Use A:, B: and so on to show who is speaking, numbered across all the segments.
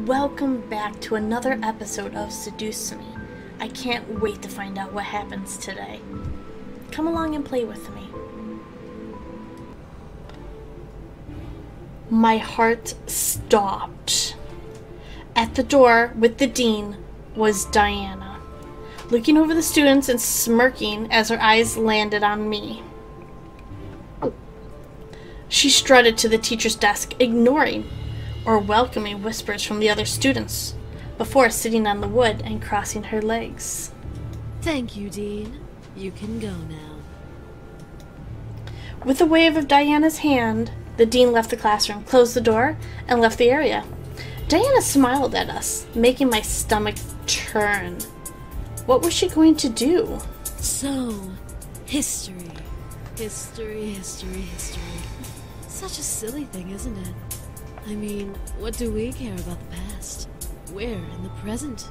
A: Welcome back to another episode of Seduce Me. I can't wait to find out what happens today. Come along and play with me. My heart stopped. At the door with the dean was Diana, looking over the students and smirking as her eyes landed on me. She strutted to the teacher's desk, ignoring or welcoming whispers from the other students, before sitting on the wood and crossing her legs.
B: Thank you, Dean. You can go now.
A: With a wave of Diana's hand, the dean left the classroom, closed the door, and left the area. Diana smiled at us, making my stomach turn. What was she going to do?
B: So, history. History. Such a silly thing, isn't it? I mean, what do we care about the past? We're in the present.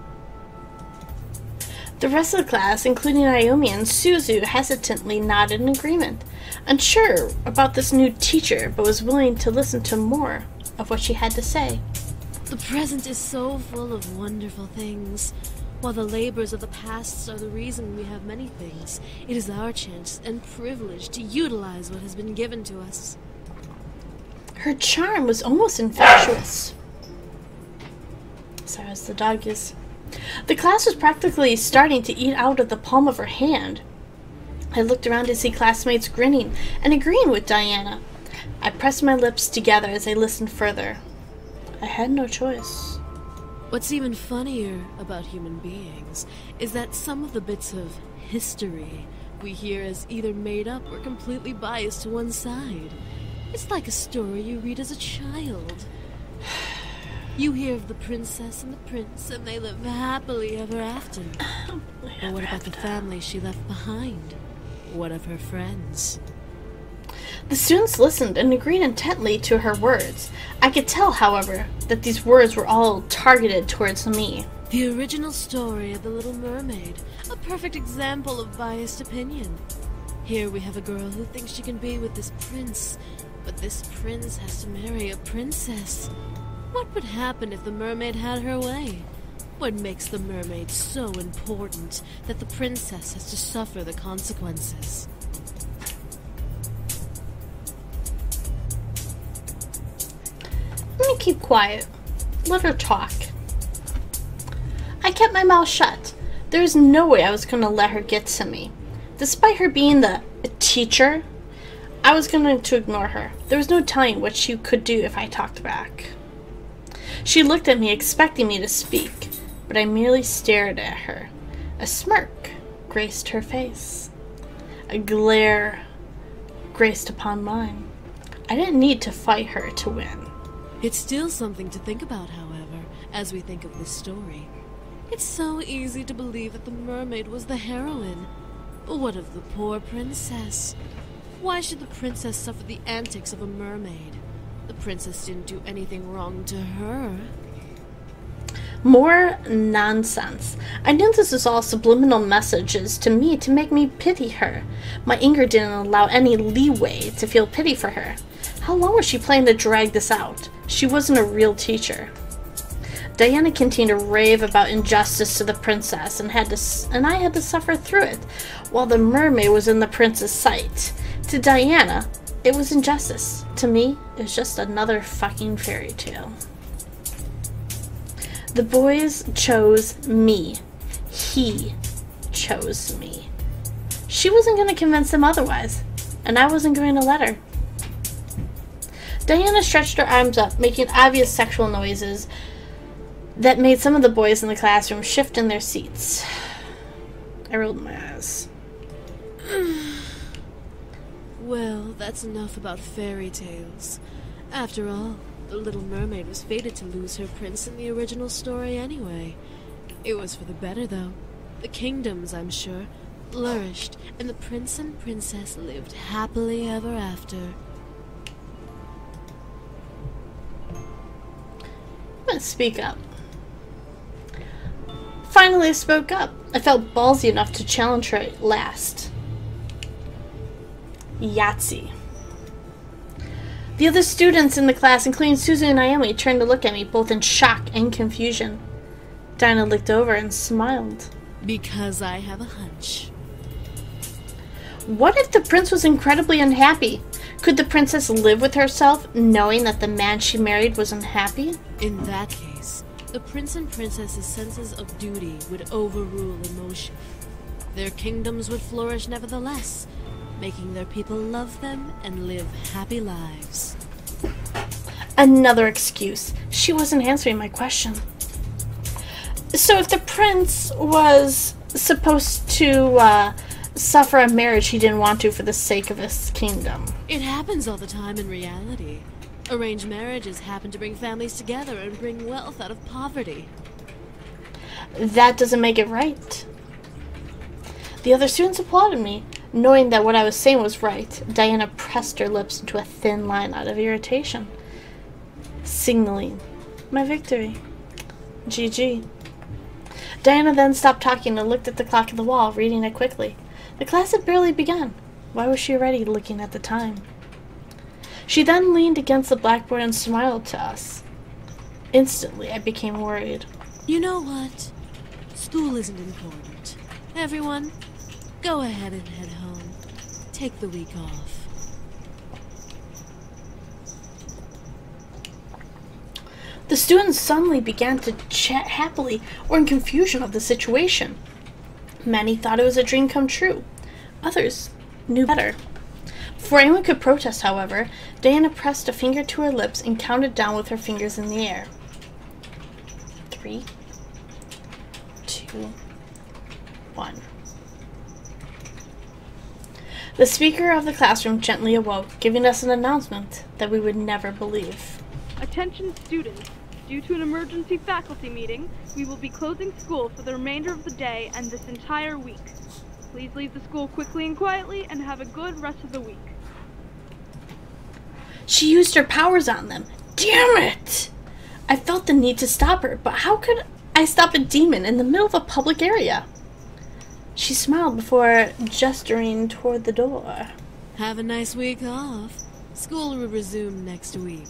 A: The rest of the class, including Naomi and Suzu, hesitantly nodded in agreement, unsure about this new teacher, but was willing to listen to more of what she had to say.
B: The present is so full of wonderful things. While the labors of the past are the reason we have many things, it is our chance and privilege to utilize what has been given to us.
A: Her charm was almost infectious. Sorry, as the dog is. The class was practically starting to eat out of the palm of her hand. I looked around to see classmates grinning and agreeing with Diana. I pressed my lips together as I listened further. I had no choice.
B: What's even funnier about human beings is that some of the bits of history we hear as either made up or completely biased to one side. It's like a story you read as a child. You hear of the princess and the prince, and they live happily ever after. But what about the family she left behind? What of her friends?
A: The students listened and agreed intently to her words. I could tell, however, that these words were all targeted towards me.
B: The original story of The Little Mermaid, a perfect example of biased opinion. Here we have a girl who thinks she can be with this prince, but this prince has to marry a princess. What would happen if the mermaid had her way? What makes the mermaid so important that the princess has to suffer the consequences?
A: Let me keep quiet. Let her talk. I kept my mouth shut. There was no way I was going to let her get to me. Despite her being the teacher, I was going to ignore her. There was no telling what she could do if I talked back. She looked at me, expecting me to speak, but I merely stared at her. A smirk graced her face. A glare graced upon mine. I didn't need to fight her to win.
B: It's still something to think about, however, as we think of this story. It's so easy to believe that the mermaid was the heroine. But what of the poor princess? Why should the princess suffer the antics of a mermaid? The princess didn't do anything wrong to her.
A: More nonsense. I knew this was all subliminal messages to me to make me pity her. My anger didn't allow any leeway to feel pity for her. How long was she planning to drag this out? She wasn't a real teacher. Diana continued to rave about injustice to the princess, and I had to suffer through it, while the mermaid was in the prince's sight. To Diana, it was injustice. To me, it was just another fucking fairy tale. The boys chose me. He chose me. She wasn't going to convince him otherwise, and I wasn't going to let her. Diana stretched her arms up, making obvious sexual noises that made some of the boys in the classroom shift in their seats. I rolled my eyes.
B: Well, that's enough about fairy tales. After all, the Little Mermaid was fated to lose her prince in the original story anyway. It was for the better, though. The kingdoms, I'm sure, flourished, and the prince and princess lived happily ever after.
A: I'm gonna speak up. Finally, I spoke up. I felt ballsy enough to challenge her at last. Yahtzee. The other students in the class, including Suzu and Naomi, turned to look at me, both in shock and confusion. Diana looked over and smiled.
B: Because I have a hunch.
A: What if the prince was incredibly unhappy? Could the princess live with herself, knowing that the man she married was unhappy?
B: In that case, the prince and princess's senses of duty would overrule emotion. Their kingdoms would flourish nevertheless, making their people love them and live happy lives.
A: Another excuse. She wasn't answering my question. So if the prince was supposed to suffer a marriage he didn't want to for the sake of his kingdom.
B: It happens all the time in reality. Arranged marriages happen to bring families together and bring wealth out of poverty.
A: That doesn't make it right. The other students applauded me. Knowing that what I was saying was right, Diana pressed her lips into a thin line out of irritation, signaling my victory. GG. Diana then stopped talking and looked at the clock on the wall, reading it quickly. The class had barely begun. Why was she already looking at the time? She then leaned against the blackboard and smiled to us. Instantly, I became worried.
B: You know what? School isn't important. Everyone, go ahead and head home. Take the week off.
A: The students suddenly began to chat happily or in confusion of the situation. Many thought it was a dream come true. Others knew better. Before anyone could protest, however, Diana pressed a finger to her lips and counted down with her fingers in the air. 3, 2, 1. The speaker of the classroom gently awoke, giving us an announcement that we would never believe.
C: Attention students, due to an emergency faculty meeting, we will be closing school for the remainder of the day and this entire week. Please leave the school quickly and quietly and have a good rest of the week.
A: She used her powers on them. Damn it! I felt the need to stop her, but how could I stop a demon in the middle of a public area? She smiled before gesturing toward the door.
B: Have a nice week off. School will resume next week.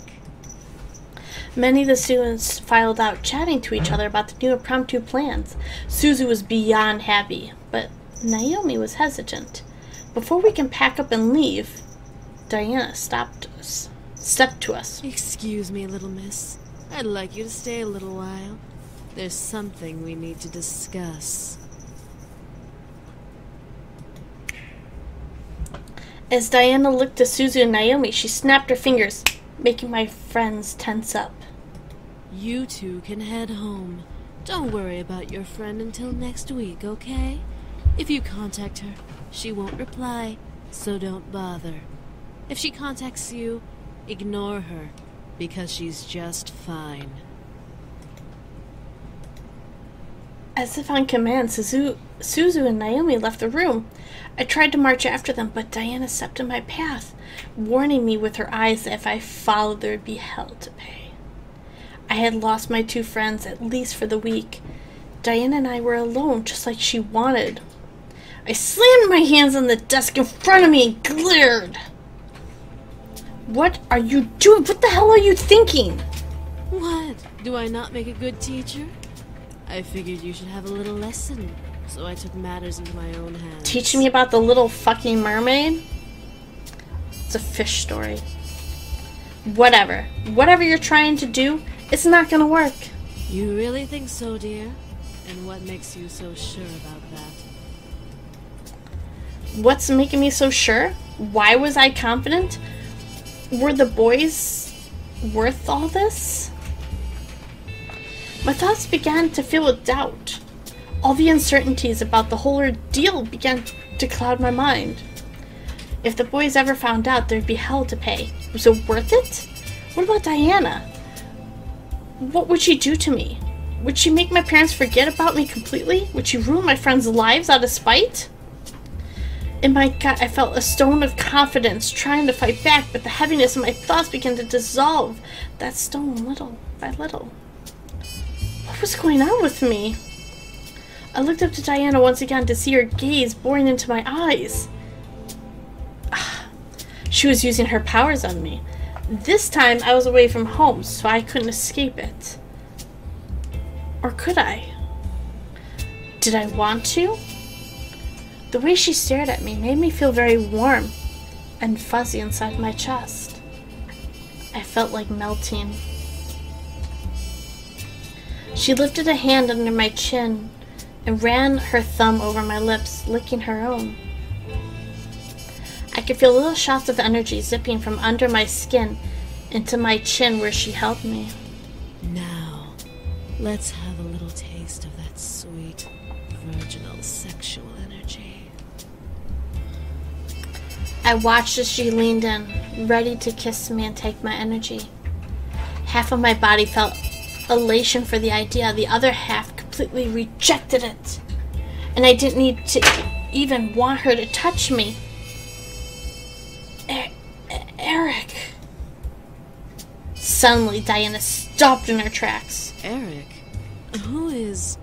A: Many of the students filed out, chatting to each other about the new impromptu plans. Suzu was beyond happy, but Naomi was hesitant. Before we can pack up and leave, Diana stepped to us.
B: Excuse me, little miss. I'd like you to stay a little while. There's something we need to discuss.
A: As Diana looked at Suzu and Naomi, she snapped her fingers, making my friends tense up.
B: You two can head home. Don't worry about your friend until next week, okay? If you contact her, she won't reply, so don't bother. If she contacts you, ignore her, because she's just fine.
A: As if on command, Suzu and Naomi left the room. I tried to march after them, but Diana stepped in my path, warning me with her eyes that if I followed, there would be hell to pay. I had lost my two friends, at least for the week. Diana and I were alone, just like she wanted. I slammed my hands on the desk in front of me and glared. What are you doing? What the hell are you thinking?
B: What? Do I not make a good teacher? I figured you should have a little lesson, so I took matters into my own hands.
A: Teaching me about the little fucking mermaid? It's a fish story. Whatever. Whatever you're trying to do, it's not gonna work.
B: You really think so, dear? And what makes you so sure about that?
A: What's making me so sure? Why was I confident? Were the boys worth all this? My thoughts began to fill with doubt. All the uncertainties about the whole ordeal began to cloud my mind. If the boys ever found out, there'd be hell to pay. Was it worth it? What about Diana? What would she do to me? Would she make my parents forget about me completely? Would she ruin my friends' lives out of spite? In my gut, I felt a stone of confidence trying to fight back, but the heaviness in my thoughts began to dissolve that stone little by little. What was going on with me? I looked up to Diana once again to see her gaze boring into my eyes. She was using her powers on me. This time I was away from home, so I couldn't escape it. Or could I? Did I want to? The way she stared at me made me feel very warm and fuzzy inside my chest. I felt like melting. She lifted a hand under my chin and ran her thumb over my lips, licking her own. I could feel little shots of energy zipping from under my skin into my chin where she held me.
B: Now, let's have a little taste of that sweet, virginal sexual energy.
A: I watched as she leaned in, ready to kiss me and take my energy. Half of my body felt elation for the idea, the other half completely rejected it. And I didn't need to even want her to touch me. Eric. Suddenly, Diana stopped in her tracks.
B: Eric? Who is...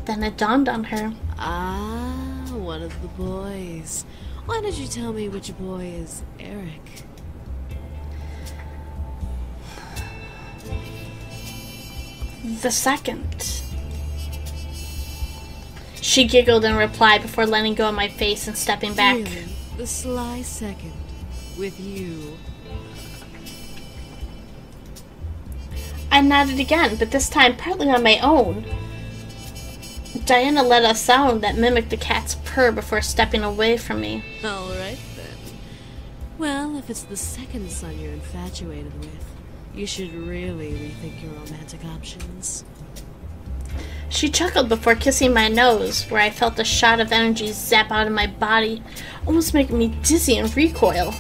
A: Then it dawned on her.
B: Ah, one of the boys. Why don't you tell me which boy is Eric?
A: The second. She giggled in reply before letting go of my face and stepping back.
B: Really? The sly second. With you.
A: I nodded again, but this time partly on my own. Diana let a sound that mimicked the cat's purr before stepping away from me.
B: Alright then. Well, if it's the second son you're infatuated with, you should really rethink your romantic options.
A: She chuckled before kissing my nose, where I felt a shot of energy zap out of my body, almost making me dizzy and recoil.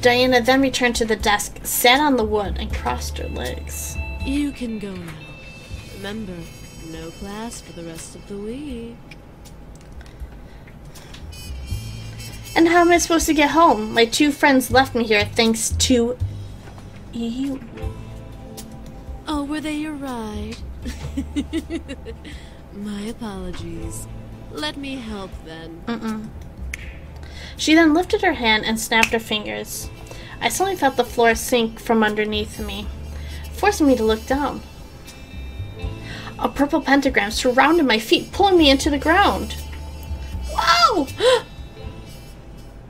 A: Diana then returned to the desk, sat on the wood, and crossed her legs.
B: You can go now. Remember, no class for the rest of the week.
A: And how am I supposed to get home? My two friends left me here thanks to you.
B: Oh, were they your ride? My apologies. Let me help then.
A: She then lifted her hand and snapped her fingers. I suddenly felt the floor sink from underneath me, forcing me to look down. A purple pentagram surrounded my feet, pulling me into the ground. Whoa!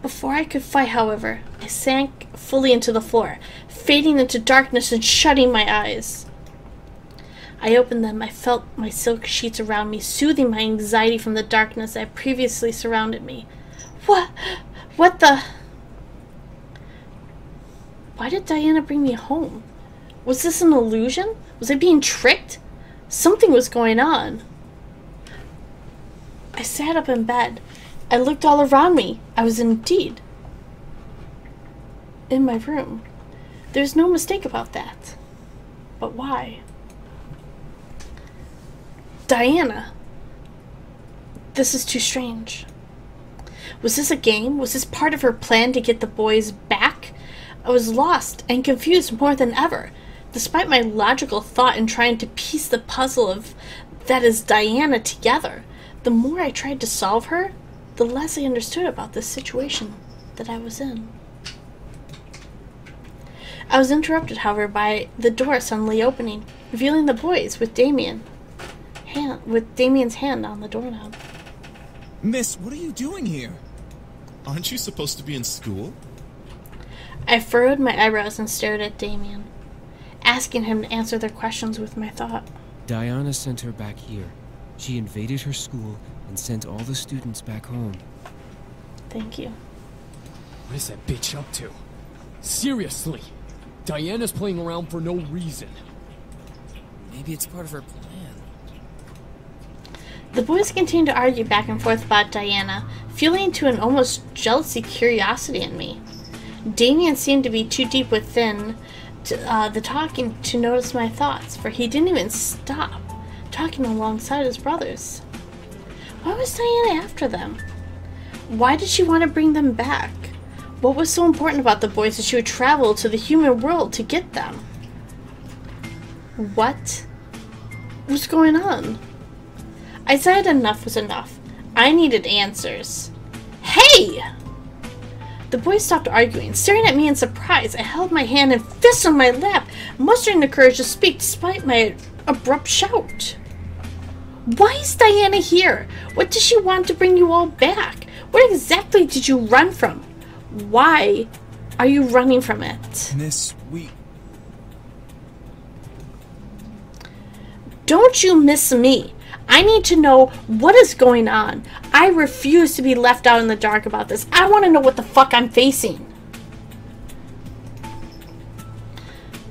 A: Before I could fight, however, I sank fully into the floor, fading into darkness and shutting my eyes. I opened them. I felt my silk sheets around me, soothing my anxiety from the darkness that previously surrounded me. What the? Why did Diana bring me home? Was this an illusion? Was I being tricked? Something was going on. I sat up in bed. I looked all around me. I was indeed in my room. There's no mistake about that. But why? Diana. This is too strange. Was this a game? Was this part of her plan to get the boys back? I was lost and confused more than ever, despite my logical thought in trying to piece the puzzle of that is Diana together. The more I tried to solve her, the less I understood about this situation that I was in. I was interrupted, however, by the door suddenly opening, revealing the boys with Damien's hand on the doorknob.
D: Miss, what are you doing here? Aren't you supposed to be in school?
A: I furrowed my eyebrows and stared at Damien, asking him to answer their questions with my thought.
E: Diana sent her back here. She invaded her school and sent all the students back home.
A: Thank you.
F: What is that bitch up to? Seriously, Diana's playing around for no reason.
G: Maybe it's part of her plan.
A: The boys continued to argue back and forth about Diana, fueling to an almost jealousy curiosity in me. Damien seemed to be too deep within the talking to notice my thoughts, for he didn't even stop talking alongside his brothers. Why was Diana after them? Why did she want to bring them back? What was so important about the boys that she would travel to the human world to get them? What was going on? I decided enough was enough. I needed answers. Hey! The boys stopped arguing, staring at me in surprise. I held my hand and fist on my lap, mustering the courage to speak despite my abrupt shout. Why is Diana here? What does she want to bring you all back? What exactly did you run from? Why are you running from it?
D: Miss, we...
A: Don't you miss me. I need to know what is going on. I refuse to be left out in the dark about this. I want to know what the fuck I'm facing.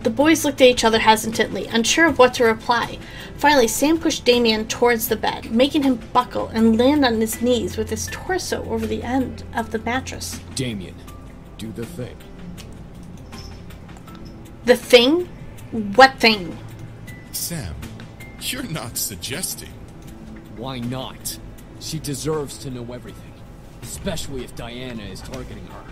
A: The boys looked at each other hesitantly, unsure of what to reply. Finally, Sam pushed Damien towards the bed, making him buckle and land on his knees with his torso over the end of the mattress.
F: Damien, do the thing.
A: The thing? What thing?
H: Sam, you're not suggesting.
F: Why not? She deserves to know everything, especially if Diana is targeting her.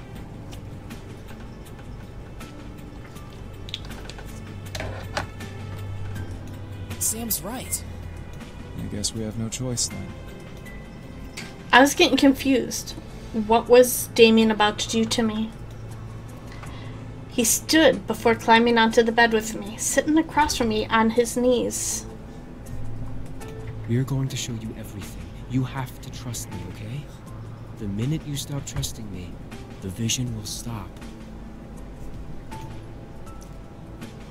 G: Sam's right.
D: I guess we have no choice then.
A: I was getting confused. What was Damien about to do to me? He stood before climbing onto the bed with me, sitting across from me on his knees.
E: We are going to show you everything. You have to trust me, okay? The minute you stop trusting me, the vision will stop.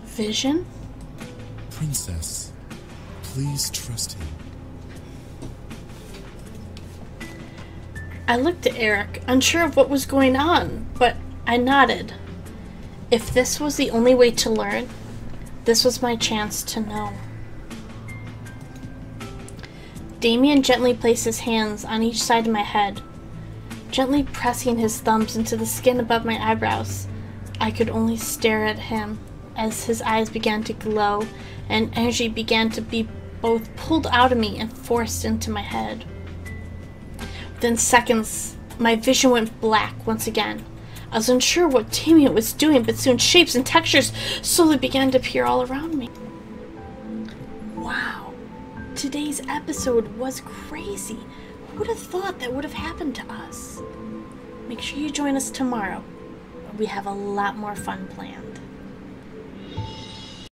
A: Vision?
H: Princess, please trust him.
A: I looked at Eric, unsure of what was going on, but I nodded. If this was the only way to learn, this was my chance to know. Damien gently placed his hands on each side of my head, gently pressing his thumbs into the skin above my eyebrows. I could only stare at him as his eyes began to glow and energy began to be both pulled out of me and forced into my head. Within seconds, my vision went black once again. I was unsure what Damien was doing, but soon shapes and textures slowly began to appear all around me. Wow. Today's episode was crazy. Who would have thought that would have happened to us? Make sure you join us tomorrow. We have a lot more fun planned.